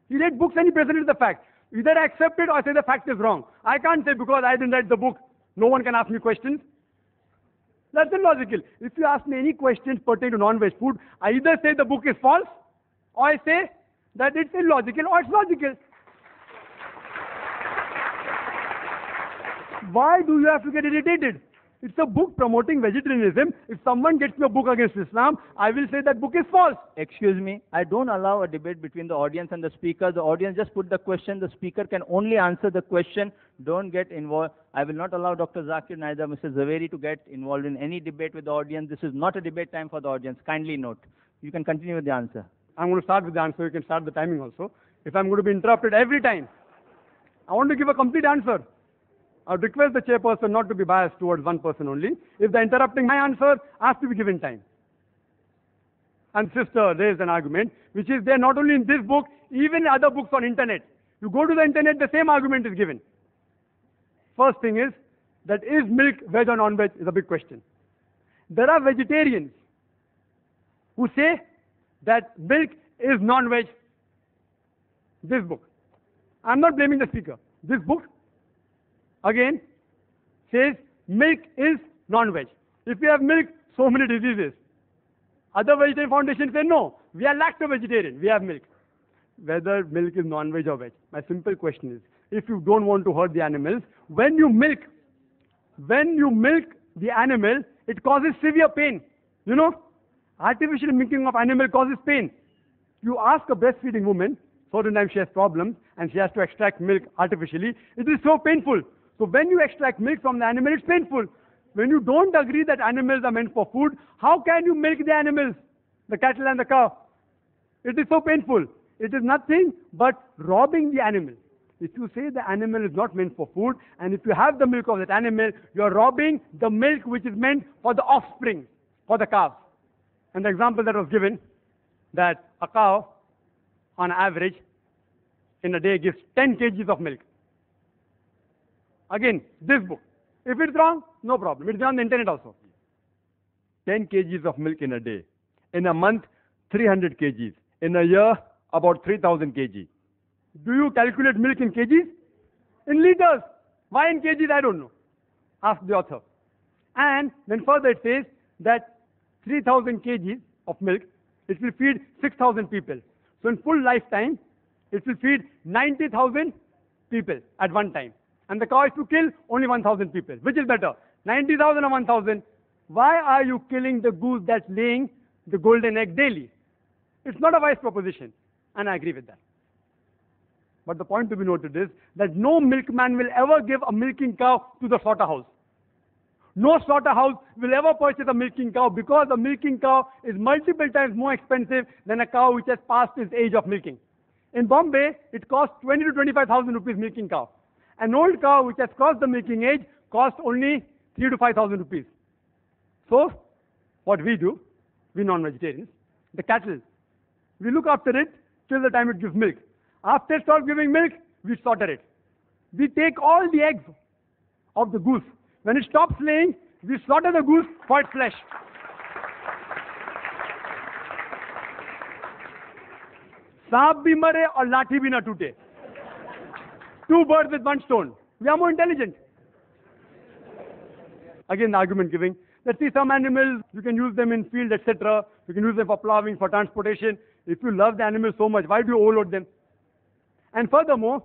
Speaker 3: He read books and he presented the fact. Either I accept it or I say the fact is wrong. I can't say because I didn't read the book, no one can ask me questions. That's illogical. If you ask me any questions pertaining to non-veg food, I either say the book is false or I say that it's illogical or it's logical. Why do you have to get irritated? It's a book promoting vegetarianism. If someone gets me a book against Islam, I will say that book is false.
Speaker 1: Excuse me, I don't allow a debate between the audience and the speaker. The audience just put the question. The speaker can only answer the question. Don't get involved. I will not allow Dr. Zakir, neither Mr. Zaveri to get involved in any debate with the audience. This is not a debate time for the audience. Kindly note. You can continue with the answer.
Speaker 3: I'm going to start with the answer. You can start the timing also. If I'm going to be interrupted every time, I want to give a complete answer. I would request the chairperson not to be biased towards one person only. If they're interrupting my answer, I have to be given time. And sister raised an argument, which is there not only in this book, even in other books on internet. You go to the internet, the same argument is given. First thing is, that is milk veg or non-veg is a big question. There are vegetarians who say that milk is non-veg. This book. I'm not blaming the speaker. This book again says milk is non-veg. If you have milk, so many diseases. Other vegetarian foundations say no, we are lacto-vegetarian, we have milk. Whether milk is non-veg or veg, my simple question is, if you don't want to hurt the animals, when you milk the animal, it causes severe pain. You know, artificial milking of animal causes pain. You ask a breastfeeding woman, certain times she has problems and she has to extract milk artificially, it is so painful. So when you extract milk from the animal, it's painful. When you don't agree that animals are meant for food, how can you milk the animals, the cattle and the cow? It is so painful. It is nothing but robbing the animal. If you say the animal is not meant for food, and if you have the milk of that animal, you are robbing the milk which is meant for the offspring, for the calf. And the example that was given, that a cow, on average, in a day gives 10 kgs of milk. Again, this book. If it's wrong, no problem. It's on the internet also. 10 kgs of milk in a day. In a month, 300 kgs. In a year, about 3,000 kg. Do you calculate milk in kgs? In liters. Why in kgs? I don't know. Ask the author. And then further it says that 3,000 kgs of milk, it will feed 6,000 people. So in full lifetime, it will feed 90,000 people at one time. And the cow is to kill only 1,000 people. Which is better? 90,000 or 1,000? Why are you killing the goose that's laying the golden egg daily? It's not a wise proposition. And I agree with that. But the point to be noted is that no milkman will ever give a milking cow to the slaughterhouse. No slaughterhouse will ever purchase a milking cow because a milking cow is multiple times more expensive than a cow which has passed its age of milking. In Bombay, it costs 20 to 25,000 rupees milking cow. An old cow which has crossed the milking age costs only 3 to 5,000 rupees. So, what we do, we non-vegetarians, the cattle, we look after it till the time it gives milk. After it stops giving milk, we slaughter it. We take all the eggs of the goose. When it stops laying, we slaughter the goose for its flesh. Saap bhi mare aur lathi bhi na toote. Two birds with one stone. We are more intelligent. Again, the argument giving Let's see, some animals, you can use them in field, etc. You can use them for plowing, for transportation. If you love the animals so much, why do you overload them? And furthermore,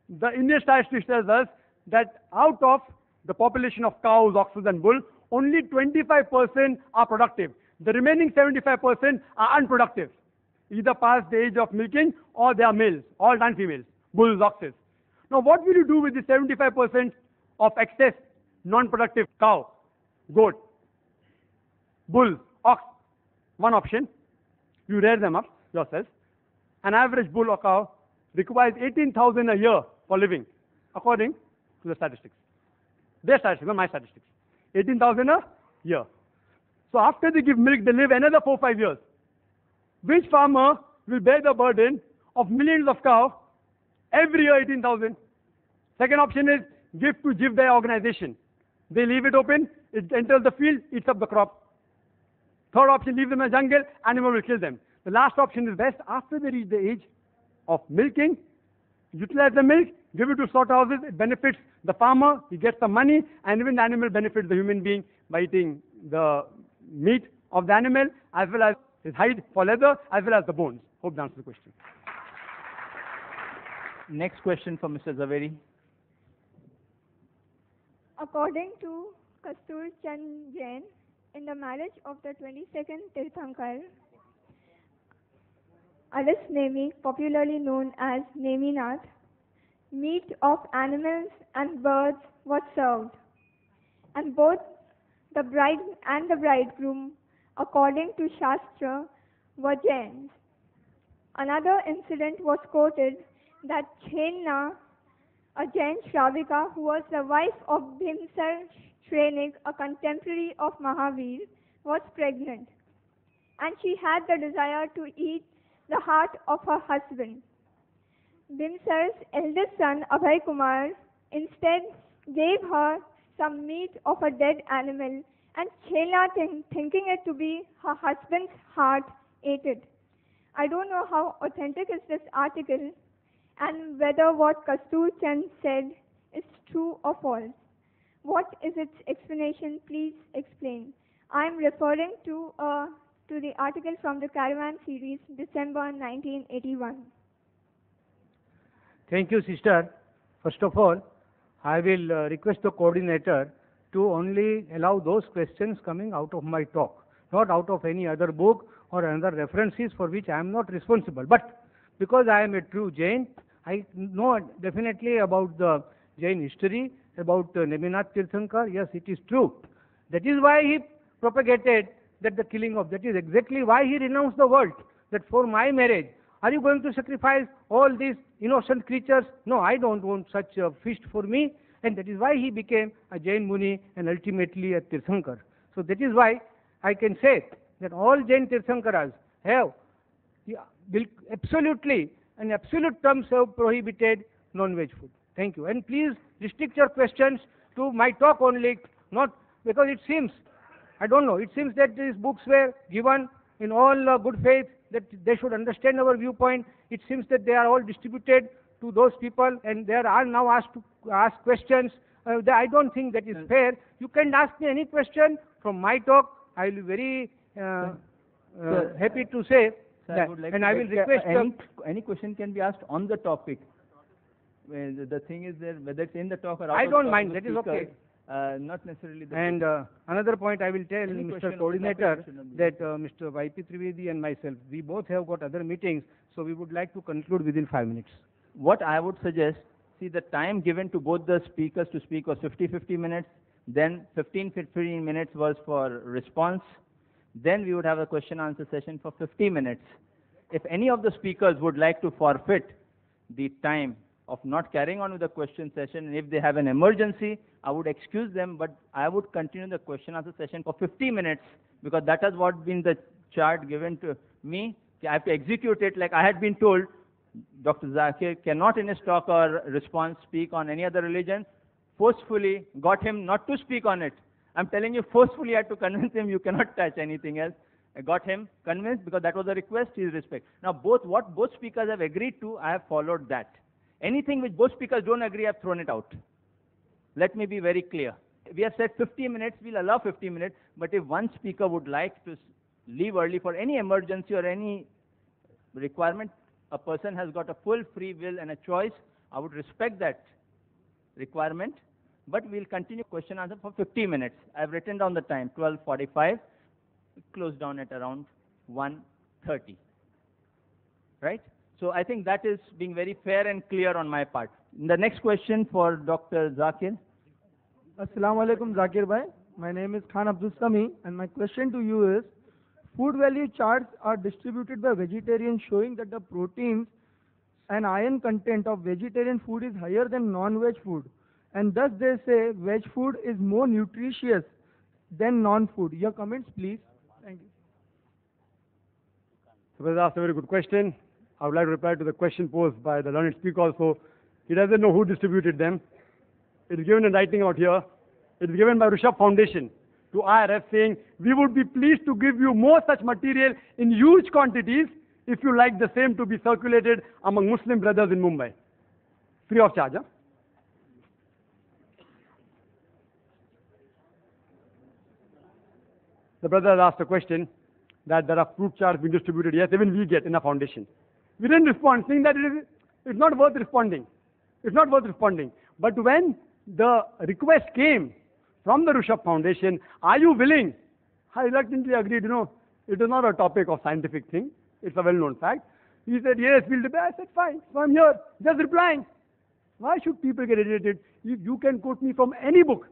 Speaker 3: the Indian statistics tells us that out of the population of cows, oxen and bull, only 25% are productive. The remaining 75% are unproductive, either past the age of milking or they are males, all and females, bulls, oxes. Now what will you do with the 75% of excess non-productive cow, goat, bull, ox? One option, you rear them up yourself. An average bull or cow requires 18,000 a year for living, according to the statistics. Their statistics, not my statistics. 18,000 a year. So after they give milk, they live another 4-5 years. Which farmer will bear the burden of millions of cows every year, 18,000? Second option is give to their organization. They leave it open, it enters the field, eats up the crop. Third option, leave them in the jungle, animal will kill them. The last option is best, after they reach the age of milking, utilize the milk, give it to slaughterhouses, it benefits the farmer, he gets the money, and even the animal benefits the human being by eating the meat of the animal, as well as his hide for leather, as well as the bones. Hope that answers the question.
Speaker 1: Next question for Mr. Zaveri.
Speaker 9: According to Kastur Chand Jain, in the marriage of the 22nd Tirthankar, Alis Nemi, popularly known as Neminath, meat of animals and birds was served, and both the bride and the bridegroom, according to Shastra, were Jains. Another incident was quoted that Chenna, a Jain Shravika who was the wife of Bhimsar Shrenik, a contemporary of Mahavir, was pregnant, and she had the desire to eat the heart of her husband. Bhimsar's eldest son, Abhay Kumar, instead gave her some meat of a dead animal, and Chela, thinking it to be her husband's heart, ate it. I don't know how authentic is this article and whether what Kastur Chand said is true or false. What is its explanation? Please explain. I am referring to the article from the Caravan series, December 1981.
Speaker 2: Thank you, sister. First of all, I will request the coordinator to only allow those questions coming out of my talk, not out of any other book or another references for which I am not responsible. But because I am a true Jain, I know definitely about the Jain history, about Neminath Tirthankar. Yes, it is true. That is why he propagated that the killing of, that is exactly why he renounced the world, that for my marriage, are you going to sacrifice all these innocent creatures? No, I don't want such a feast for me. And that is why he became a Jain Muni and ultimately a Tirthankar. So that is why I can say that all Jain Tirthankaras have absolutely, in absolute terms, have prohibited non-veg food. Thank you. And please restrict your questions to my talk only, not because it seems, I don't know, it seems that these books were given in all good faith, that they should understand our viewpoint. It seems that they are all distributed to those people and they are now asked to ask questions. I don't think that is fair. You can ask me any question from my talk. I will be very happy to say that. And I will request...
Speaker 1: any question can be asked on the topic. The thing is that whether it's in the talk or out
Speaker 2: I
Speaker 1: of
Speaker 2: don't
Speaker 1: talk,
Speaker 2: mind,
Speaker 1: the
Speaker 2: that is
Speaker 1: speaker,
Speaker 2: okay.
Speaker 1: Not necessarily the
Speaker 2: And another point I will tell
Speaker 1: Any question
Speaker 2: Mr.
Speaker 1: on
Speaker 2: Coordinator
Speaker 1: the topic
Speaker 2: that Mr. Y.P. Trivedi and myself, we both have got other meetings, so we would like to conclude within 5 minutes.
Speaker 1: What I would suggest, see, the time given to both the speakers to speak was 50 minutes, then 15 minutes was for response, then we would have a question answer session for 50 minutes. If any of the speakers would like to forfeit the time of not carrying on with the question session, and if they have an emergency, I would excuse them, but I would continue the question answer session for 50 minutes, because that has what been the chart given to me. I have to execute it like I had been told. Dr. Zakir cannot in his talk or response speak on any other religion. Forcefully got him not to speak on it. I'm telling you, forcefully I had to convince him you cannot touch anything else. I got him convinced because that was a request, his respect. Now what both speakers have agreed to, I have followed that. Anything which both speakers don't agree, I have thrown it out. Let me be very clear. We have said 50 minutes, we'll allow 50 minutes, but if one speaker would like to leave early for any emergency or any requirement, a person has got a full free will and a choice. I would respect that requirement, but we'll continue question answer for 50 minutes. I've written down the time, 12:45. Close down at around 1:30. Right? So I think that is being very fair and clear on my part. The next question for Dr. Zakir.
Speaker 10: Assalamu alaikum, Zakir bhai. My name is Khan Abdul Sami, and my question to you is, food value charts are distributed by vegetarians showing that the proteins and iron content of vegetarian food is higher than non-veg food, and thus they say veg food is more nutritious than non-food. Your comments, please. Thank you.
Speaker 3: So that's asked a very good question. I would like to reply to the question posed by the learned speaker also. He doesn't know who distributed them. It is given in writing out here. It is given by Rishabh Foundation to IRF saying, we would be pleased to give you more such material in huge quantities if you like the same to be circulated among Muslim brothers in Mumbai. Free of charge. Huh? The brother has asked a question that there are fruit charts being distributed. Yes, even we get in a foundation. We didn't respond, saying that it's not worth responding. It's not worth responding. But when the request came from the Rishabh Foundation, are you willing? I reluctantly agreed, it is not a topic of scientific thing. It's a well-known fact. He said, yes, we'll debate. I said, fine. So I'm here, just replying. Why should people get irritated? You can quote me from any book.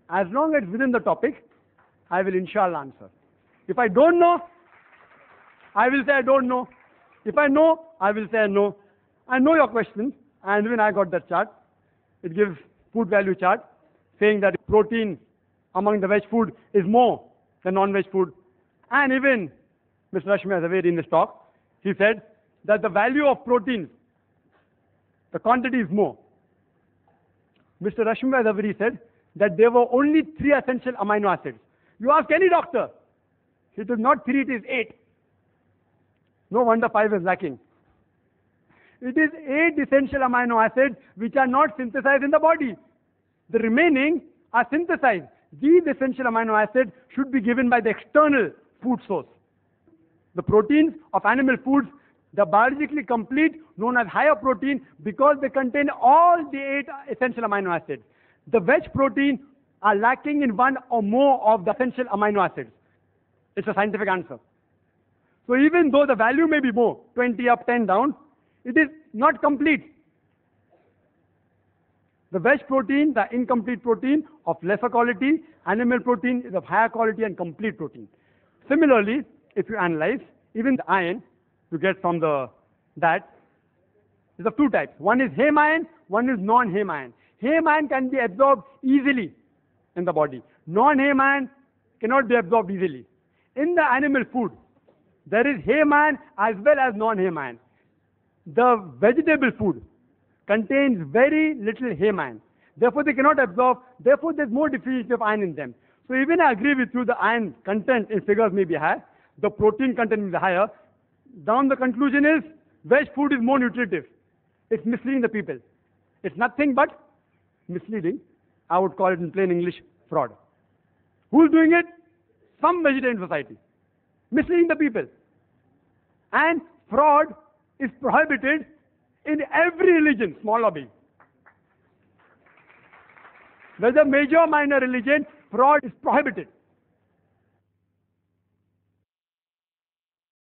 Speaker 3: As long as it's within the topic, I will inshallah answer. If I don't know, I will say I don't know. If I know, I will say no. I know your question, and when I got that chart, it gives food value chart, saying that protein among the veg food is more than non-veg food. And even Mr. Rashmi Zaveri in this talk, he said that the value of proteins, the quantity is more. Mr. Rashmi Zaveri said that there were only 3 essential amino acids. You ask any doctor, it is not 3, it is 8. No wonder 5 is lacking. It is 8 essential amino acids which are not synthesized in the body. The remaining are synthesized. These essential amino acids should be given by the external food source. The proteins of animal foods, they're biologically complete, known as higher protein, because they contain all the 8 essential amino acids. The veg protein are lacking in 1 or more of the essential amino acids. It's a scientific answer. So even though the value may be more, 20 up, 10 down, it is not complete. The veg protein, the incomplete protein of lesser quality, animal protein is of higher quality and complete protein. Similarly, if you analyze, even the iron you get from that is of 2 types. One is heme iron, one is non-heme iron. Heme iron can be absorbed easily in the body. Non-heme iron cannot be absorbed easily. In the animal food, there is heme iron as well as non-heme iron. The vegetable food contains very little heme iron. Therefore, they cannot absorb. Therefore, there's more deficiency of iron in them. So even I agree with you, the iron content in figures may be high. The protein content is higher. Down the conclusion is, veg food is more nutritive. It's misleading the people. It's nothing but misleading. I would call it in plain English, fraud. Who's doing it? Some vegetarian society. Misleading the people. And fraud is prohibited in every religion, small or big. Whether major or minor religion, fraud is prohibited.